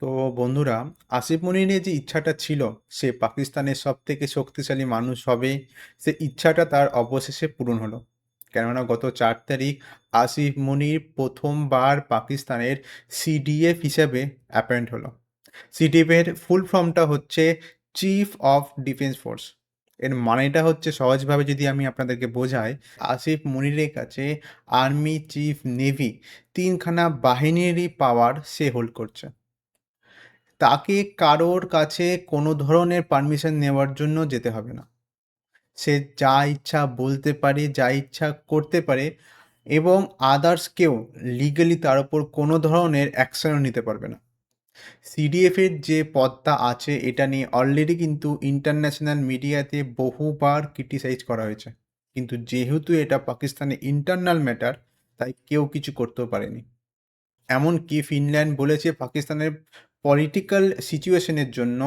তো বন্ধুরা, আসিফ মনিরের যে ইচ্ছাটা ছিল সে পাকিস্তানের সবথেকে শক্তিশালী মানুষ হবে, সে ইচ্ছাটা তার অবশেষে পূরণ হলো। কেননা গত ৪ তারিখ আসিফ মনির প্রথমবার পাকিস্তানের সিডিএফ হিসেবে অ্যাপয়েন্ট হলো। সিডিএফের ফুল ফর্মটা হচ্ছে চিফ অফ ডিফেন্স ফোর্স। এর মানেটা হচ্ছে সহজভাবে যদি আমি আপনাদেরকে বোঝাই, আসিফ মনিরের কাছে আর্মি, চিফ, নেভি ৩ খানা বাহিনীরই পাওয়ার সে হোল্ড করছে। তাকে কারোর কাছে কোনো ধরনের পারমিশন নেওয়ার জন্য যেতে হবে না। সে যা ইচ্ছা বলতে পারে, যা ইচ্ছা করতে পারে এবং আদার্স কেউ লিগালি তার উপর কোনো ধরনের অ্যাকশনও নিতে পারবে না। সিডিএফের যে পদটা আছে এটা নিয়ে অলরেডি কিন্তু ইন্টারন্যাশনাল মিডিয়াতে বহুবার ক্রিটিসাইজ করা হয়েছে। কিন্তু যেহেতু এটা পাকিস্তানের ইন্টারনাল ম্যাটার, তাই কেউ কিছু করতেও পারেনি। এমনকি ফিনল্যান্ড বলেছে পাকিস্তানের পলিটিক্যাল সিচুয়েশনের জন্য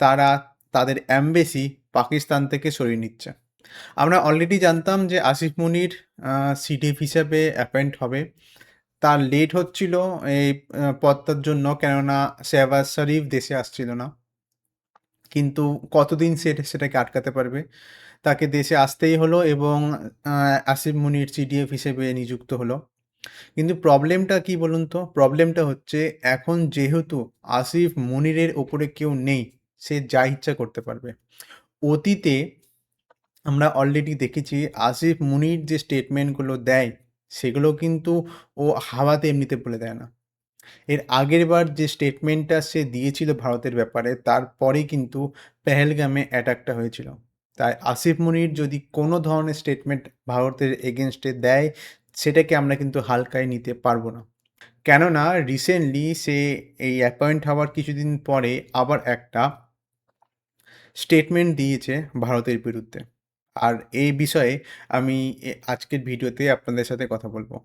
তারা তাদের অ্যাম্বাসি পাকিস্তান থেকে সরিয়ে নিচ্ছে। আমরা অলরেডি জানতাম যে আসিফ মনির সিডিএফ হিসাবে অ্যাপয়েন্ট হবে। তার লেট হচ্ছিল এই পদটার জন্য, কেননা শেহবাজ শরীফ দেশে আসছিল না। কিন্তু কতদিন সেটাকে আটকাতে পারবে? তাকে দেশে আসতেই হলো এবং আসিফ মনির সিডিএফ হিসেবে নিযুক্ত হলো। কিন্তু প্রবলেমটা কি বলুন তো? প্রবলেমটা হচ্ছে এখন যেহেতু আসিফ মনিরের ওপরে কেউ নেই, সে যা ইচ্ছা করতে পারবে। অতীতে আমরা অলরেডি দেখেছি আসিফ মনির যে স্টেটমেন্টগুলো দেয়, সেগুলো কিন্তু ও হাওয়াতে এমনিতে বলে দেয় না। এর আগেরবার যে স্টেটমেন্টটা সে দিয়েছিল ভারতের ব্যাপারে, তারপরেই কিন্তু পেহেলগামে অ্যাটাকটা হয়েছিল। তাই আসিফ মনির যদি কোনো ধরনের স্টেটমেন্ট ভারতের এগেনস্টে দেয়, সেটাকে আমরা কিন্তু হালকায় নিতে পারবো না। কেননা রিসেন্টলি সে এই অ্যাপয়েন্ট হওয়ার কিছুদিন পরে আবার একটা স্টেটমেন্ট দিয়েছে ভারতের বিরুদ্ধে। আর এই বিষয়ে আমি আজকের ভিডিওতে আপনাদের সাথে কথা বলবো।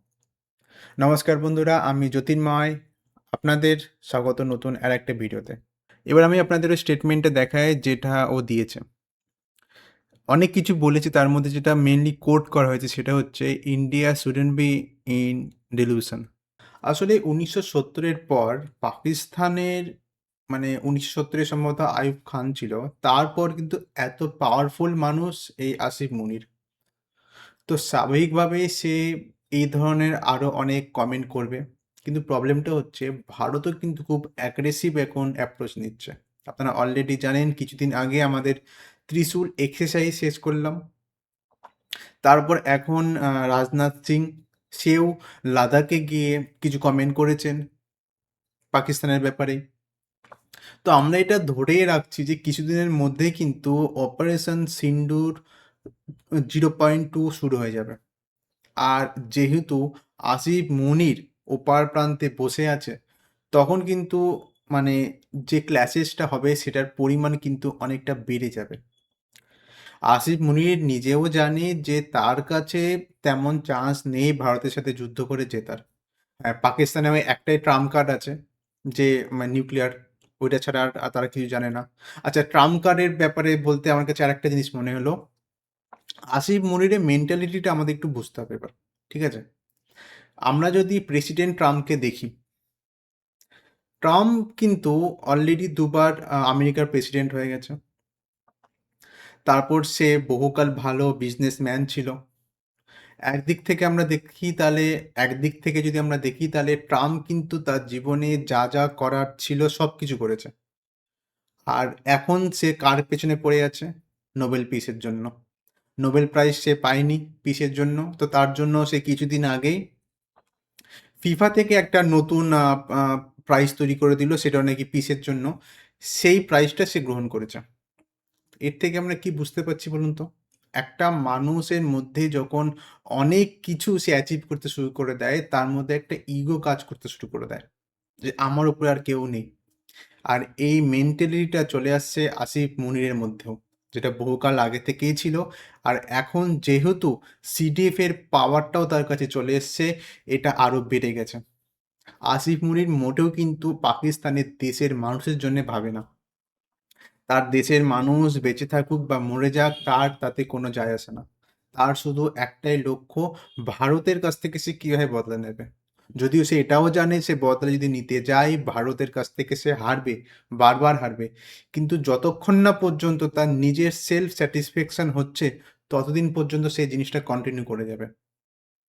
নমস্কার বন্ধুরা, আমি জ্যোতির্ময়। আপনাদের স্বাগত নতুন আরেকটা ভিডিওতে। এবার আমি আপনাদের ওই স্টেটমেন্টটা দেখাই যেটা ও দিয়েছে। অনেক কিছু বলেছে, তার মধ্যে যেটা মেইনলি কোট করা হয়েছে সেটা হচ্ছে India shouldn't be in dilution. আসলে ১৯৭০-এর পর পাকিস্তানের, মানে ১৯৭০-এ সম্ভবত আইয়ুব খান ছিল। তারপর কিন্তু এত পাওয়ারফুল মানুষ এই আসিফ মনির। তো স্বাভাবিকভাবেই সে এই ধরনের আরও অনেক কমেন্ট করবে। কিন্তু প্রবলেমটা হচ্ছে ভারতও কিন্তু খুব অ্যাগ্রেসিভ এখন অ্যাপ্রোচ নিচ্ছে। আপনারা অলরেডি জানেন কিছুদিন আগে আমাদের ত্রিশূল এক্সারসাইজ শেষ করলাম। তারপর এখন রাজনাথ সিং, সেও লাদাখে গিয়ে কিছু কমেন্ট করেছেন পাকিস্তানের ব্যাপারে। তো আমরা এটা ধরেই রাখছি যে কিছুদিনের মধ্যেই কিন্তু অপারেশন সিন্দুর 0.2 শুরু হয়ে যাবে। আর যেহেতু আসিফ মনির ওপার প্রান্তে বসে আছে, তখন কিন্তু মানে যে ক্ল্যাশেসটা হবে সেটার পরিমাণ কিন্তু অনেকটা বেড়ে যাবে। আসিফ মনির নিজেও জানে যে তার কাছে তেমন চান্স নেই ভারতের সাথে যুদ্ধ করে জেতার। পাকিস্তানে ওই একটাই ট্রাম্প কার্ড আছে, যে নিউক্লিয়ার। ওইটা ছাড়া আর তারা কিছু জানে না। আচ্ছা, ট্রাম্প কার্ডের ব্যাপারে বলতে আমার কাছে আরেকটা জিনিস মনে হলো। আসিফ মনিরের মেন্টালিটিটা আমাদের একটু বুঝতে হবে এবার। ঠিক আছে? আমরা যদি প্রেসিডেন্ট ট্রাম্পকে দেখি, ট্রাম্প কিন্তু অলরেডি দুবার আমেরিকার প্রেসিডেন্ট হয়ে গেছে। তারপর সে বহুকাল ভালো বিজনেসম্যান ছিল। একদিক থেকে আমরা দেখি তাহলে একদিক থেকে যদি আমরা দেখি তাহলে ট্রাম্প কিন্তু তার জীবনে যা যা করার ছিল সব কিছু করেছে। আর এখন সে কার পেছনে পড়ে আছে? নোবেল পিসের জন্য। নোবেল প্রাইজ সে পায়নি পিসের জন্য, তো তার জন্য সে কিছুদিন আগেই ফিফা থেকে একটা নতুন প্রাইজ তৈরি করে দিল, সেটাও নাকি পিসের জন্য। সেই প্রাইজটা সে গ্রহণ করেছে। এর থেকে আমরা কি বুঝতে পারছি বলুন তো? একটা মানুষের মধ্যে যখন অনেক কিছু সে অ্যাচিভ করতে শুরু করে দেয়, তার মধ্যে একটা ইগো কাজ করতে শুরু করে দেয় যে আমার উপরে আর কেউ নেই। আর এই মেন্টালিটিটা চলে আসছে আসিফ মনিরের মধ্যেও, যেটা বহুকাল আগে থেকেই ছিল। আর এখন যেহেতু সিডিএফ এর পাওয়ারটাও তার কাছে চলে এসছে, এটা আরও বেড়ে গেছে। আসিফ মনির মোটেও কিন্তু পাকিস্তানের দেশের মানুষের জন্য ভাবে না। তার দেশের মানুষ বেঁচে থাকুক বা মরে যাক, তার তাতে কোনো যায় আসে না। তার শুধু একটাই লক্ষ্য, ভারতের কাছ থেকে সে কীভাবে বদলা নেবে। যদিও সে এটাও জানে সে বদলা যদি নিতে যায় ভারতের কাছ থেকে সে হারবে, বারবার হারবে। কিন্তু যতক্ষণ না পর্যন্ত তার নিজের সেলফ স্যাটিসফ্যাকশন হচ্ছে, ততদিন পর্যন্ত সে জিনিসটা কন্টিনিউ করে যাবে।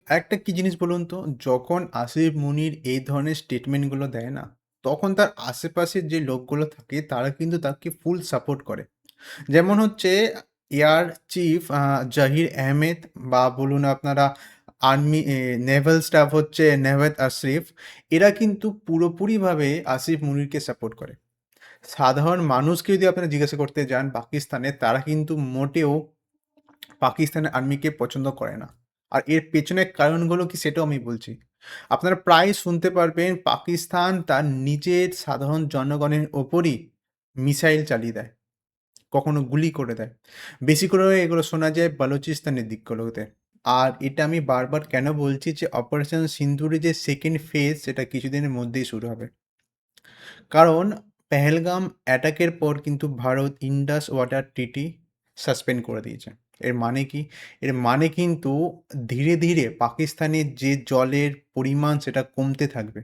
আরেকটা কি জিনিস বলুন তো, যখন আসিফ মুনির এই ধরনের স্টেটমেন্টগুলো দেয় না, তখন তার আশেপাশের যে লোকগুলো থাকে তারা কিন্তু তাকে ফুল সাপোর্ট করে। যেমন হচ্ছে এয়ার চিফ জাহির আহমেদ, বা বলুন আপনারা আর্মি নেভাল স্টাফ হচ্ছে নেভাদ আশরিফ, এরা কিন্তু পুরোপুরিভাবে আসিফ মুনিরকে সাপোর্ট করে। সাধারণ মানুষকে যদি আপনারা জিজ্ঞাসা করতে যান পাকিস্তানে, তারা কিন্তু মোটেও পাকিস্তানের আর্মিকে পছন্দ করে না। আর এর পেছনের কারণগুলো কি সেটাও আমি বলছি। আপনারা প্রায় শুনতে পারবেন পাকিস্তান তার নিজের সাধারণ জনগণের ওপরই মিসাইল চালিয়ে দেয়। কখনো গুলি করে দেয়। বেশি করে এগুলো শোনা যায় বালুচিস্তানের দিকগুলোতে। আর এটা আমি বারবার কেন বলছি যে অপারেশন সিন্দুরের যে সেকেন্ড ফেজ সেটা কিছুদিনের মধ্যেই শুরু হবে। কারণ পেহেলগাম অ্যাটাকের পর কিন্তু ভারত ইন্ডাস ওয়াটার ট্রিটি সাসপেন্ড করে দিয়েছে। এর মানে কি? এর মানে কিন্তু ধীরে, ধীরে পাকিস্তানের যে জলের পরিমাণ সেটা কমতে থাকবে।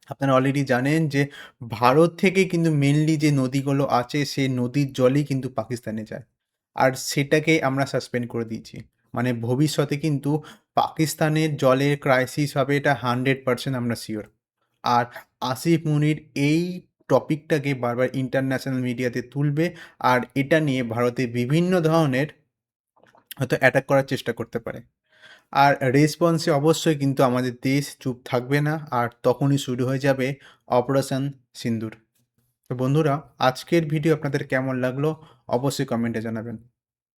আপনারা অলরেডি জানেন যে ভারত থেকে কিন্তু মেইনলি যে নদীগুলো আছে সেই নদীর জলই কিন্তু পাকিস্তানে যায়। আর সেটাকে আমরা সাসপেন্ড করে দিয়েছি। মানে ভবিষ্যতে কিন্তু পাকিস্তানের জলের ক্রাইসিস হবে, এটা 100% আমরা সিওর। আর আসিফ মুনির এই টপিকটাকে বারবার ইন্টারন্যাশনাল মিডিয়াতে তুলবে, আর এটা নিয়ে ভারতে বিভিন্ন ধরনের হয়তো অ্যাটাক করার চেষ্টা করতে পারে। আর রেসপন্সে অবশ্যই কিন্তু আমাদের দেশ চুপ থাকবে না, আর তখনই শুরু হয়ে যাবে অপারেশন সিন্দুর। তো বন্ধুরা, আজকের ভিডিও আপনাদের কেমন লাগলো অবশ্যই কমেন্টে জানাবেন।